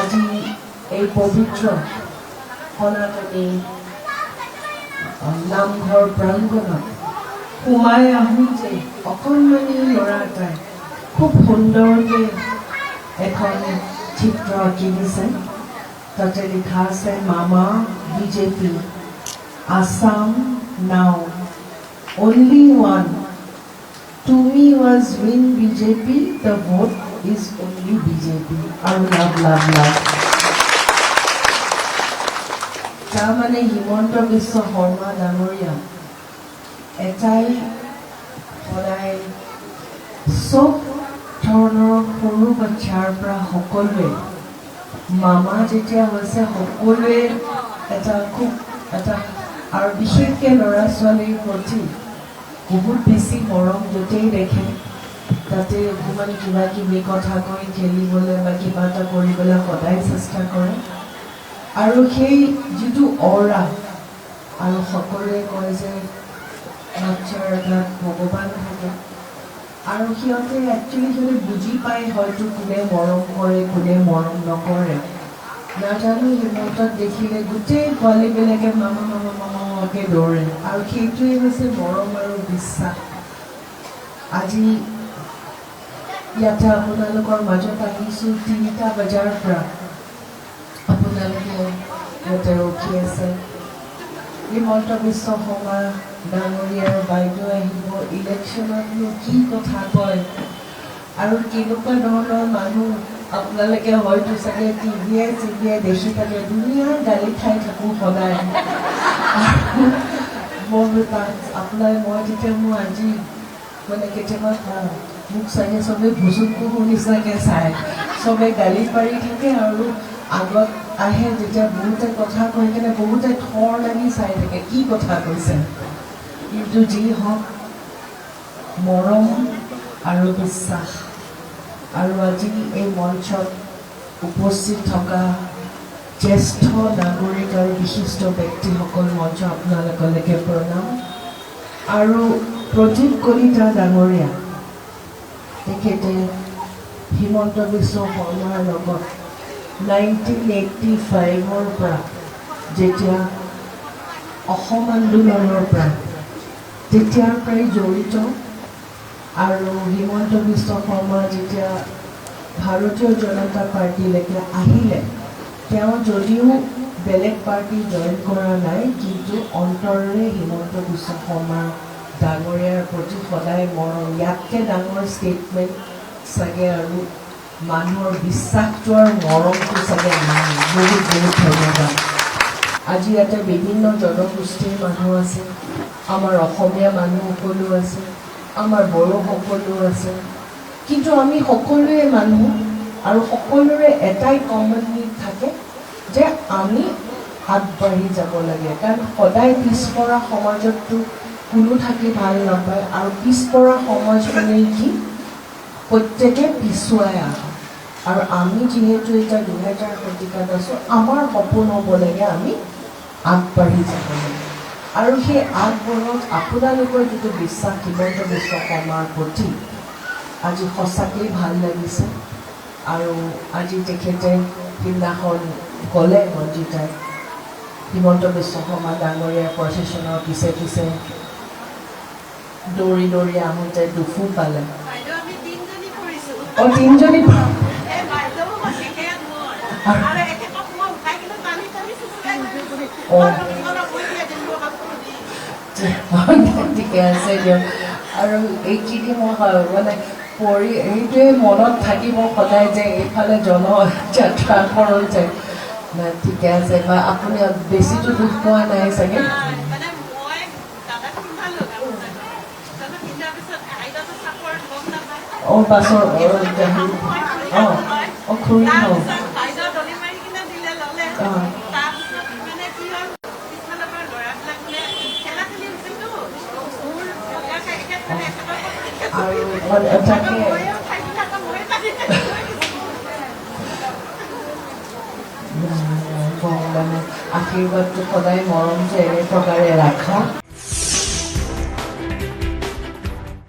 আজি এই পবিত্ৰ সনাতনী নামঘৰ প্ৰাংগণত সোমাই আহোঁতে অকণমানি ল'ৰা এটাই খুব সুন্দৰকৈ এখন চিত্ৰ আঁকি দিছে। তাতে লিখা আছে মামা বিজেপি আসাম নাও only one to me was win BJP the vote is only BJP আৰু love তাৰমানে হিমন্ত বিশ্ব শৰ্মা ডাঙৰীয়া এটাই সদায় চব ধৰণৰ সৰু বাচ্চাৰ পৰা সকলোৱে মামা যেতিয়া হৈছে সকলোৱে এটা খুব এটা আৰু বিশেষকৈ ল'ৰা ছোৱালীৰ প্ৰতি বহুত বেছি মৰম য'তেই দেখে তাতে অকণমান কিবা কিবি কথা কৈ খেলিবলৈ বা কিবা এটা কৰিবলৈ সদায় চেষ্টা কৰে আৰু সেই যিটো অৰা আৰু সকলোৱে কয় যে বাচ্চাৰ এটাত ভগৱান থাকে আৰু সিহঁতে একচুৱেলি সিহঁতে বুজি পায় হয়তো কোনে মৰম কৰে কোনে মৰম নকৰে নাজানো হিমন্তক দেখিলে গোটেই পোৱালীবিলাকে মামাকে দৌৰে আৰু সেইটোৱে হৈছে মৰম আৰু বিশ্বাস। আজি ইয়াতে আপোনালোকৰ মাজত আহিছোঁ 3টা বজাৰ পৰা আপোনালোকে ইয়াতে ৰখি আছে। হিমন্ত বিশ্ব শৰ্মা ডাঙৰীয়াৰ বাইদেউ আহিব ইলেকশ্যনতনো কি কথা কয় আৰু কেনেকুৱা ধৰণৰ মানুহ আপোনালোকে হয়তো চাগে টিভিয়ে দেখি থাকে দুনিয়াৰ গালি খাই থাকোঁ সদায় মই যেতিয়া মোৰ আজি মানে কেতিয়াবা মোক চাগে চবেই ভুচুকু নিচিনাকৈ চায় চবে গালি পাৰি থাকে আৰু আগত আহে যেতিয়া বহুতে কথা কৈ কিনে বহুতে থৰ লাগি চাই থাকে কি কথা কৈছে কিন্তু যি হওক মৰম আৰু বিশ্বাস আৰু আজি এই মঞ্চত উপস্থিত থকা জ্যেষ্ঠ নাগৰিক আৰু বিশিষ্ট ব্যক্তিসকল মঞ্চ আপোনালোকলৈকে প্ৰণাম আৰু প্ৰদীপ কলিতা ডাঙৰীয়া তেখেতে হিমন্ত বিশ্ব শৰ্মাৰ লগত 1985ৰ পৰা যেতিয়া অসম আন্দোলনৰ পৰা তেতিয়াৰ পৰাই জড়িত আৰু হিমন্ত বিশ্ব শৰ্মা যেতিয়া ভাৰতীয় জনতা পাৰ্টিলৈকে আহিলে তেওঁ যদিও বেলেগ পাৰ্টি জইন কৰা নাই কিন্তু অন্তৰেৰে হিমন্ত বিশ্ব শৰ্মা ডাঙৰীয়াৰ প্ৰতি সদায় মৰম ইয়াতকৈ ডাঙৰ ষ্টেটমেণ্ট চাগে আৰু মানুহৰ বিশ্বাসটো আৰু মৰমটো চাগে নাই। বহুত ধন্যবাদ। আজি ইয়াতে বিভিন্ন জনগোষ্ঠীৰ মানুহ আছে আমাৰ অসমীয়া মানুহ সকলো আছে আমাৰ বড়ো সকলো আছে কিন্তু আমি সকলোৱে মানুহ আৰু সকলোৰে এটাই কমন নিড থাকে যে আমি আগবাঢ়ি যাব লাগে কাৰণ সদায় পিছপৰা সমাজততো কোনো থাকি ভাল নাপায় আৰু পিছপৰা সমাজ মানে কি প্ৰত্যেকে পিছুৱাই আহে আৰু আমি যিহেতু এতিয়া 2000 শতিকাত আছোঁ আমাৰ সপোন হ'ব লাগে আমি আগবাঢ়ি যাব লাগে আৰু সেই আগবঢ়ত আপোনালোকৰ যিটো বিশ্বাস হিমন্ত বিশ্ব শৰ্মাৰ প্ৰতি আজি সঁচাকৈয়ে ভাল লাগিছে আৰু আজি তেখেতে সিদিনাখন ক'লে মঞ্জিতাই হিমন্ত বিশ্ব শৰ্মা ডাঙৰীয়াৰ প্ৰচেশ্যনৰ পিছে দৌৰি আহোঁতে দুখো পালে অঁ 3জনী ঠিকে আছে দিয়ক আৰু এইখিনি মই মানে এইটোৱে মনত থাকিব সদায় যে এইফালে জনযাত্ৰা কৰোঁতে ঠিকে আছে বা আপুনি বেছিটো দুখ পোৱা নাই চাগে অঁ পাছৰ অঁ খুৰী হওক অঁ আৰু তাকে আশীৰ্বাদটো সদায় মৰম যে এনে প্ৰকাৰে ৰাখা